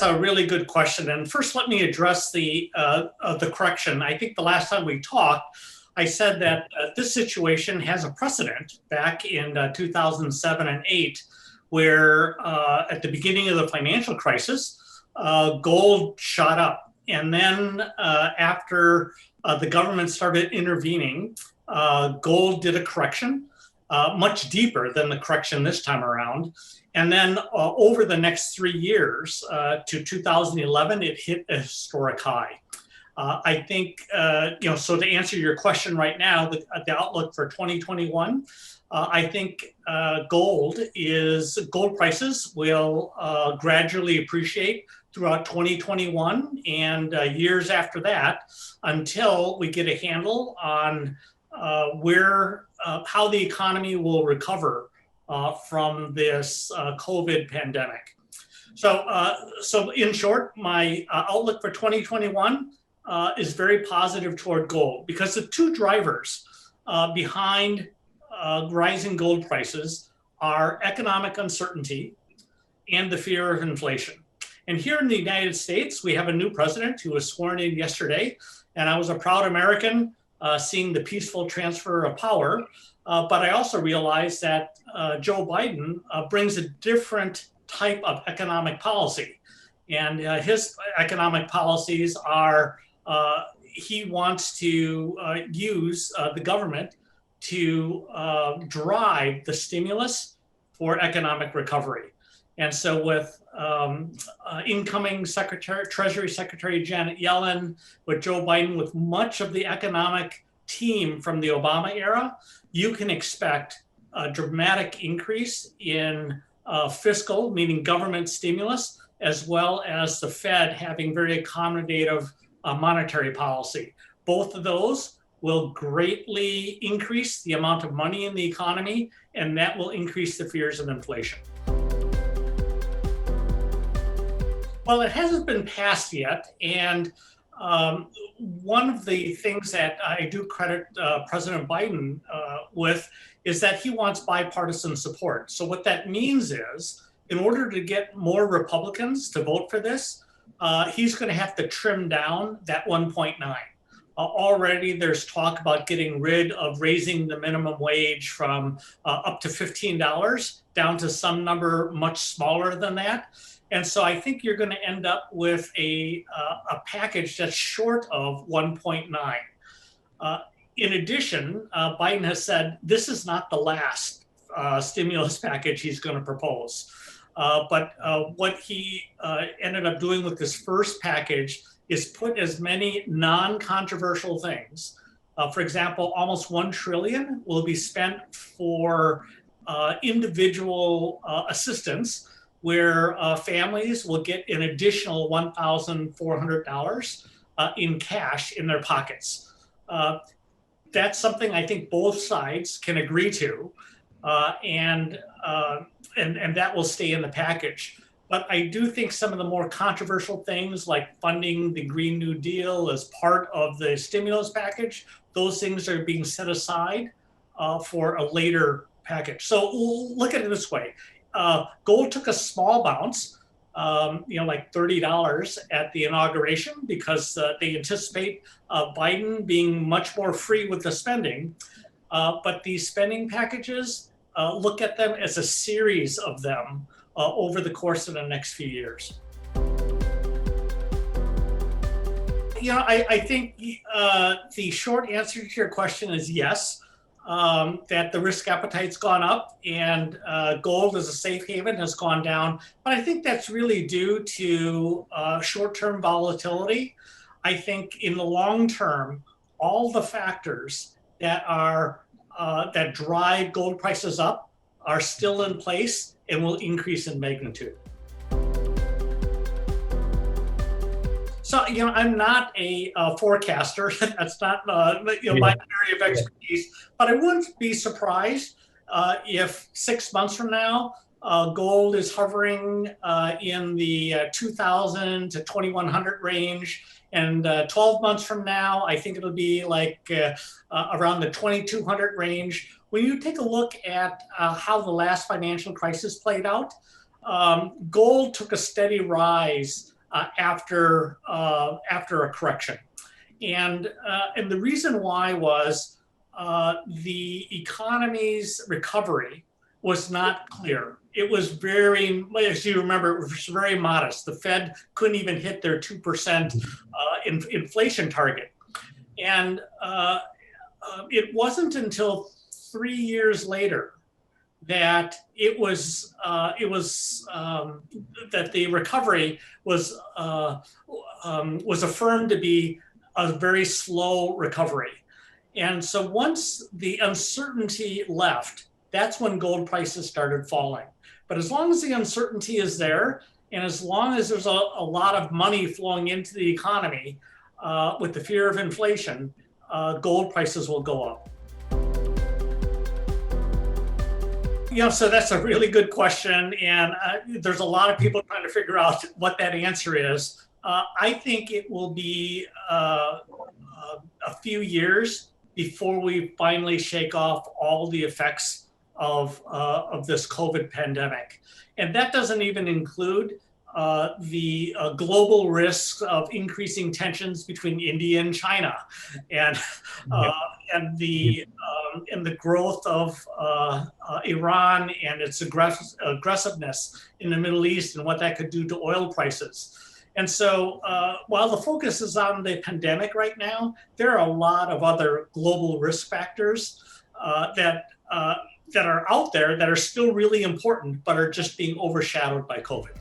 a really good question. And first, let me address the correction. I think the last time we talked, I said that this situation has a precedent back in 2007 and 8, where at the beginning of the financial crisis, gold shot up. And then after the government started intervening, gold did a correction, much deeper than the correction this time around. And then over the next 3 years to 2011, it hit a historic high. I think, so to answer your question right now, the outlook for 2021, I think gold prices will gradually appreciate throughout 2021 and years after that, until we get a handle on how the economy will recover from this COVID pandemic. So in short, my outlook for 2021 is very positive toward gold, because the two drivers behind rising gold prices are economic uncertainty and the fear of inflation. And here in the United States, we have a new president who was sworn in yesterday, and I was a proud American seeing the peaceful transfer of power. But I also realized that Joe Biden brings a different type of economic policy. And his economic policies are, he wants to use the government to drive the stimulus for economic recovery. And so with incoming Treasury Secretary Janet Yellen, with Joe Biden, with much of the economic team from the Obama era, you can expect a dramatic increase in fiscal, meaning government stimulus, as well as the Fed having very accommodative monetary policy. Both of those will greatly increase the amount of money in the economy, and that will increase the fears of inflation. Well, it hasn't been passed yet, and one of the things that I do credit President Biden with is that he wants bipartisan support. So what that means is, in order to get more Republicans to vote for this, he's going to have to trim down that 1.9. Already there's talk about getting rid of raising the minimum wage from up to $15 down to some number much smaller than that. And so I think you're going to end up with a package that's short of 1.9. In addition, Biden has said this is not the last stimulus package he's going to propose. But what he ended up doing with this first package is put as many non-controversial things. For example, almost $1 trillion will be spent for individual assistance, where families will get an additional $1,400 in cash in their pockets. That's something I think both sides can agree to, and that will stay in the package. But I do think some of the more controversial things, like funding the Green New Deal as part of the stimulus package, those things are being set aside for a later package. So look at it this way. Gold took a small bounce, like $30 at the inauguration, because they anticipate Biden being much more free with the spending. But these spending packages, look at them as a series of them over the course of the next few years. I think the short answer to your question is yes. That the risk appetite's gone up, and gold as a safe haven has gone down. But I think that's really due to short-term volatility. I think in the long term, all the factors that drive gold prices up are still in place and will increase in magnitude. So, I'm not a forecaster. That's not my area of expertise. But I wouldn't be surprised if 6 months from now, gold is hovering in the 2,000 to 2,100 range. And 12 months from now, I think it'll be like around the 2,200 range. When you take a look at how the last financial crisis played out, gold took a steady rise after a correction. And the reason why was the economy's recovery was not clear. It was very, as you remember, it was very modest. The Fed couldn't even hit their 2% inflation target. And it wasn't until 3 years later that it was that the recovery was affirmed to be a very slow recovery. And so once the uncertainty left, that's when gold prices started falling. But as long as the uncertainty is there, and as long as there's a lot of money flowing into the economy with the fear of inflation, gold prices will go up. So that's a really good question, and there's a lot of people trying to figure out what that answer is. I think it will be a few years before we finally shake off all the effects of this COVID pandemic. And that doesn't even include the global risks of increasing tensions between India and China, and the growth of Iran and its aggressiveness in the Middle East and what that could do to oil prices. And so while the focus is on the pandemic right now, there are a lot of other global risk factors that are out there that are still really important, but are just being overshadowed by COVID.